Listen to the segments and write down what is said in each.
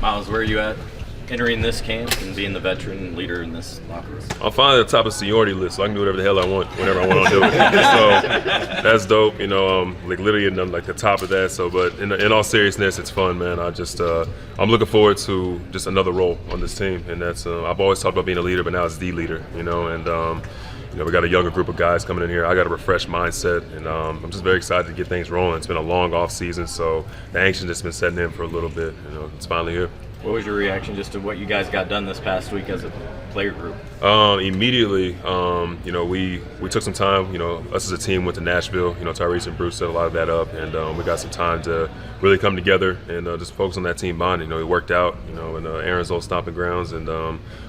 Myles, where are you at entering this camp and being the veteran leader in this locker room? I'm finally at the top of the seniority list, so I can do whatever the hell I want whenever I want to do it. So that's dope, like literally in the top of that. So, but in all seriousness, it's fun, man. I'm looking forward to just another role on this team, and that's I've always talked about being a leader, but now it's the leader, we got a younger group of guys coming in here. I got a refreshed mindset, and I'm just very excited to get things rolling. It's been a long off season, so the action has been setting in for a little bit. It's finally here. What was your reaction just to what you guys got done this past week as a player group? Immediately, we took some time. Us as a team went to Nashville. Tyrese and Bruce set a lot of that up, and we got some time to really come together and just focus on that team bonding. We worked out, in Aaron's old stomping grounds, and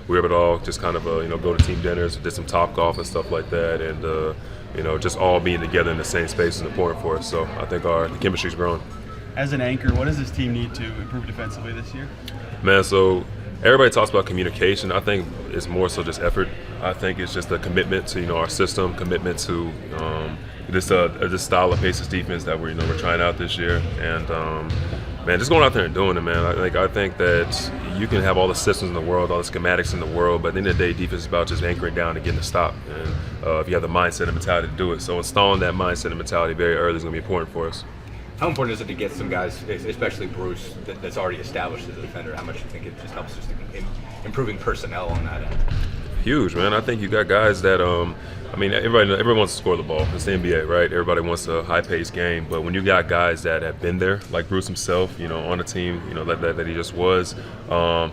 we were able to all just kind of, go to team dinners, did some Top Golf and stuff like that, and just all being together in the same space is important for us. So I think the chemistry's growing. As an anchor, what does this team need to improve defensively this year? Man, so everybody talks about communication. I think it's more so just effort. I think it's just a commitment to our system, commitment to this style of Pacers defense that we're trying out this year, and man, just going out there and doing it, man. I think that you can have all the systems in the world, all the schematics in the world, but at the end of the day, defense is about just anchoring down and getting a stop. And if you have the mindset and mentality to do it, so installing that mindset and mentality very early is going to be important for us. How important is it to get some guys, especially Bruce, that's already established as a defender? How much do you think it just helps just improving personnel on that end? Huge, man. I think you got guys that, everybody wants to score the ball. It's the NBA, right? Everybody wants a high-paced game. But when you got guys that have been there, like Bruce himself, on the team, that he just was,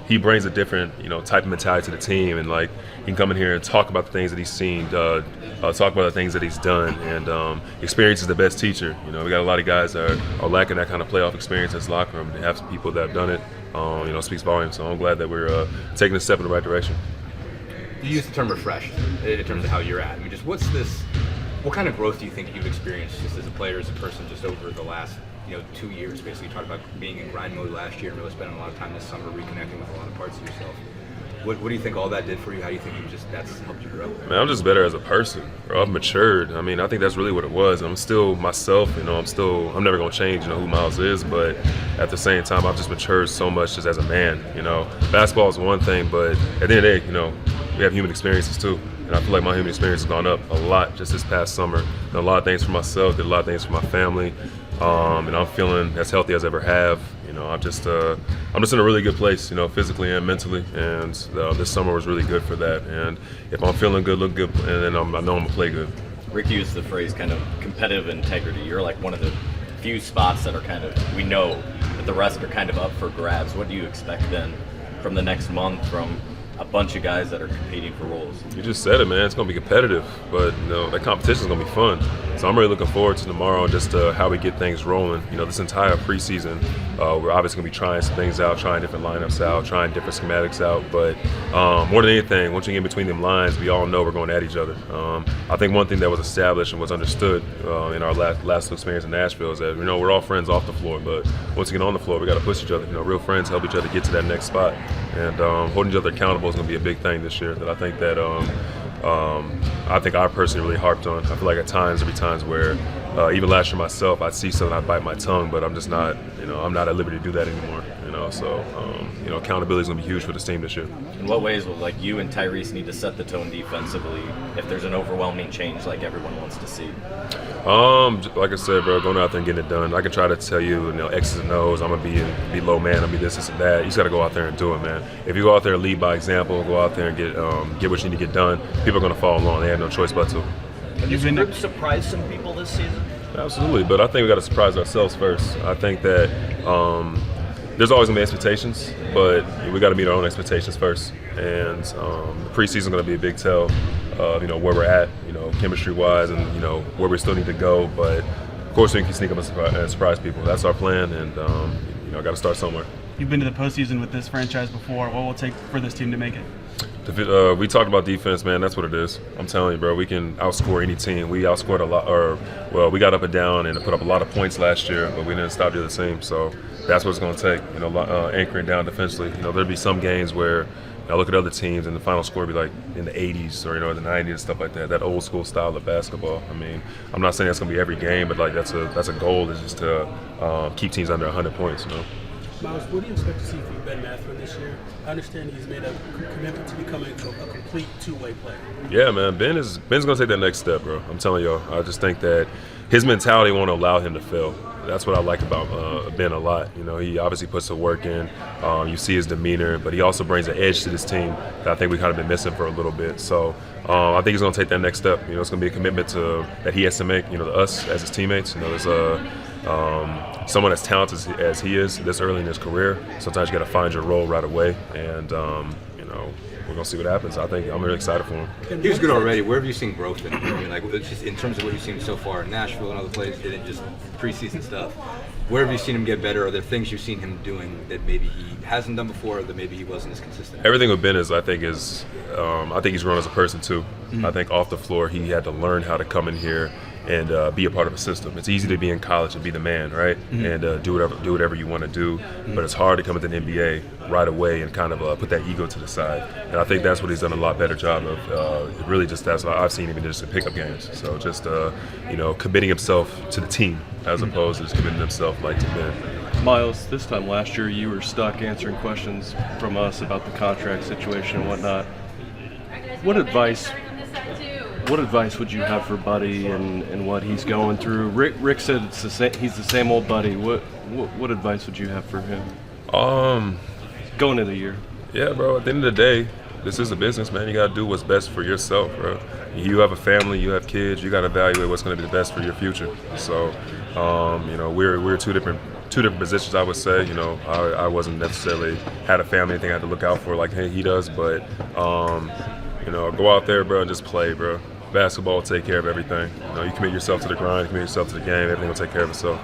he brings a different, type of mentality to the team. And, he can come in here and talk about the things that he's seen, talk about the things that he's done. And experience is the best teacher. We got a lot of guys that are lacking that kind of playoff experience in this locker room. And to have some people that have done it, speaks volumes. So I'm glad that we're taking a step in the right direction. You use the term refreshed in terms of how you're at. What kind of growth do you think you've experienced just as a player, as a person, just over the last 2 years? Basically, you talked about being in grind mode last year and really spending a lot of time this summer reconnecting with a lot of parts of yourself. What do you think all that did for you? How do you think that's helped you grow? Man, I'm just better as a person, bro. I've matured. I think that's really what it was. I'm still myself. I'm never gonna change, who Myles is. But at the same time, I've just matured so much just as a man. Basketball is one thing, but at the end of the day, we have human experiences too. And I feel like my human experience has gone up a lot just this past summer. Did a lot of things for myself, did a lot of things for my family, and I'm feeling as healthy as I ever have. I'm just in a really good place, physically and mentally, and this summer was really good for that. And if I'm feeling good, look good, and then I know I'm gonna play good. Rick used the phrase kind of competitive integrity. You're like one of the few spots that are we know that the rest are kind of up for grabs. What do you expect then from the next month from a bunch of guys that are competing for roles? You just said it, man. It's going to be competitive, but that competition is going to be fun. So I'm really looking forward to tomorrow and just how we get things rolling. This entire preseason, we're obviously going to be trying some things out, trying different lineups out, trying different schematics out. But more than anything, once you get in between them lines, we all know we're going at each other. I think one thing that was established and was understood in our last experience in Nashville is that we're all friends off the floor, but once you get on the floor, we got to push each other. Real friends help each other get to that next spot, and holding each other accountable is going to be a big thing this year that I think that I personally really harped on. I feel like at times, there'll be times where even last year myself, I'd see something, I'd bite my tongue, but I'm just not, I'm not at liberty to do that anymore. So accountability is going to be huge for this team this year. In what ways will you and Tyrese need to set the tone defensively if there's an overwhelming change like everyone wants to see? Like I said, bro, going out there and getting it done. I can try to tell you, X's and O's. I'm gonna be low man. I'm gonna be this and that. You just gotta go out there and do it, man. If you go out there and lead by example, go out there and get what you need to get done, people are gonna follow along. They have no choice but to. Can this group surprise some people this season? Absolutely, but I think we got to surprise ourselves first. I think that there's always going to be expectations, but we got to meet our own expectations first. And the preseason is going to be a big tell of where we're at, chemistry-wise, and where we still need to go. But of course, we can sneak up and surprise people. That's our plan, and got to start somewhere. You've been to the postseason with this franchise before. What will it take for this team to make it? We talked about defense, man. That's what it is. I'm telling you, bro. We can outscore any team. We outscored a lot, we got up and down and put up a lot of points last year, but we didn't stop the other team. So that's what it's going to take. Anchoring down defensively. There'll be some games where I look at other teams and the final score will be like in the 80s or the 90s and stuff like that. That old school style of basketball. I'm not saying that's going to be every game, but that's a goal is just to keep teams under 100 points. Myles, what do you expect to see from Ben Mathurin this year? I understand he's made a commitment to becoming a complete two-way player. Yeah, man, Ben's gonna take that next step, bro. I'm telling y'all. I just think that his mentality won't allow him to fail. That's what I like about Ben a lot. You know, he obviously puts the work in. You see his demeanor, but he also brings an edge to this team that I think we kind of been missing for a little bit. So I think he's going to take that next step. You know, it's going to be a commitment that he has to make. You know, to us as his teammates. You know, there's someone as talented as he is this early in his career. Sometimes you got to find your role right away, and you know, we're gonna see what happens. I think I'm really excited for him. He was good already. Where have you seen growth in? I mean, like it's just in terms of what you've seen so far in Nashville and other places, didn't just preseason stuff. Where have you seen him get better? Are there things you've seen him doing that maybe he hasn't done before, or that maybe he wasn't as consistent? Everything with Ben I think he's grown as a person too. Mm-hmm. I think off the floor he had to learn how to come in here and be a part of a system. It's easy to be in college and be the man, right? Mm-hmm. And do whatever you want to do. Mm-hmm. But it's hard to come into the NBA right away and kind of put that ego to the side. And I think that's what he's done a lot better job of. Really, just that's what I've seen even just in pickup games. So just you know, committing himself to the team as opposed to just committing himself like to Ben. Myles, this time last year you were stuck answering questions from us about the contract situation and whatnot. What advice would you have for Buddy and what he's going through? Rick said he's the same old Buddy. What advice would you have for him? Going into the year. Yeah, bro. At the end of the day, this is a business, man. You gotta do what's best for yourself, bro. You have a family, you have kids. You gotta evaluate what's gonna be the best for your future. So, you know, we're two different positions, I would say. You know, I wasn't necessarily had a family, anything I had to look out for like he does, but you know, go out there, bro, and just play, bro. Basketball will take care of everything. You know, you commit yourself to the grind, commit yourself to the game, everything will take care of itself.